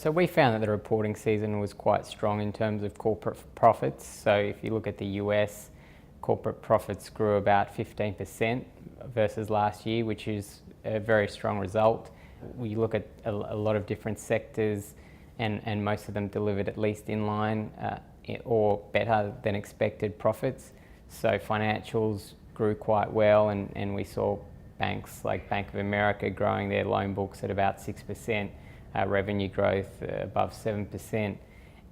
So we found that the reporting season was quite strong in terms of corporate profits. So if you look at the US, corporate profits grew about 15% versus last year, which is a very strong result. We look at a lot of different sectors, and most of them delivered at least in line or better than expected profits. So financials grew quite well, and we saw banks like Bank of America growing their loan books at about 6%, revenue growth above 7%.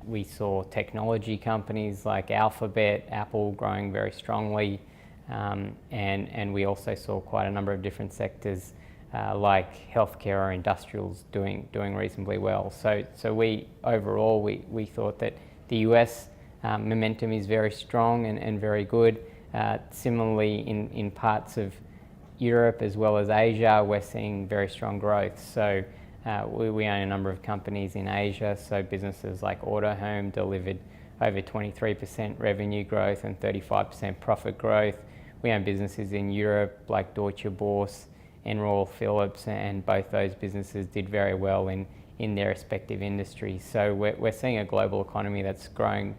We saw technology companies like Alphabet, Apple growing very strongly, and we also saw quite a number of different sectors like healthcare or industrials doing reasonably well. So we overall we thought that the US momentum is very strong and very good. Similarly, in parts of Europe as well as Asia, we're seeing very strong growth. So we own a number of companies in Asia, so businesses like Autohome delivered over 23% revenue growth and 35% profit growth. We own businesses in Europe like Deutsche Börse and Royal Philips, and both those businesses did very well in their respective industries. So we're seeing a global economy that's growing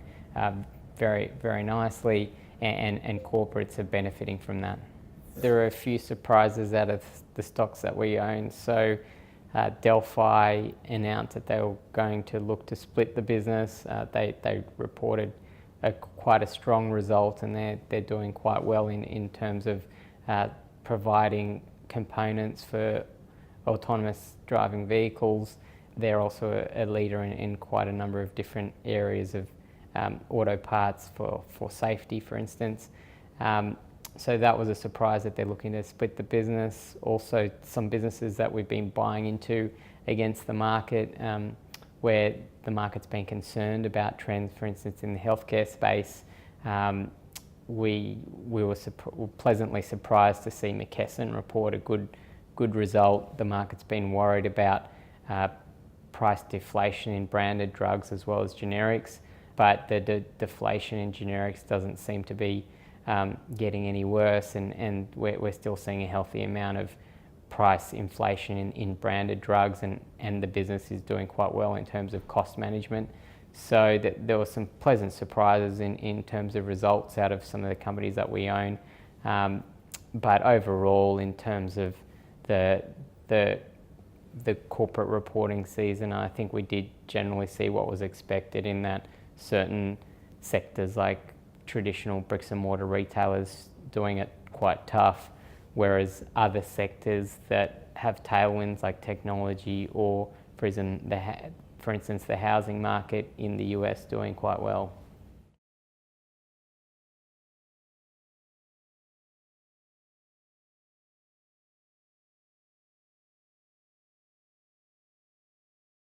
very, very nicely, and corporates are benefiting from that. There are a few surprises out of the stocks that we own. So Delphi announced that they were going to look to split the business. They reported quite a strong result, and they're doing quite well in terms of providing components for autonomous driving vehicles. They're also a leader in quite a number of different areas of auto parts for safety, for instance. So that was a surprise that they're looking to split the business. Also, some businesses that we've been buying into against the market, where the market's been concerned about trends, for instance, in the healthcare space. We were pleasantly surprised to see McKesson report a good result. The market's been worried about price deflation in branded drugs as well as generics, but the deflation in generics doesn't seem to be getting any worse, and we're still seeing a healthy amount of price inflation in branded drugs, and the business is doing quite well in terms of cost management. So there were some pleasant surprises in terms of results out of some of the companies that we own. But overall, in terms of the corporate reporting season, I think we did generally see what was expected, in that certain sectors like traditional bricks and mortar retailers doing it quite tough, whereas other sectors that have tailwinds like technology or for instance the housing market in the US doing quite well.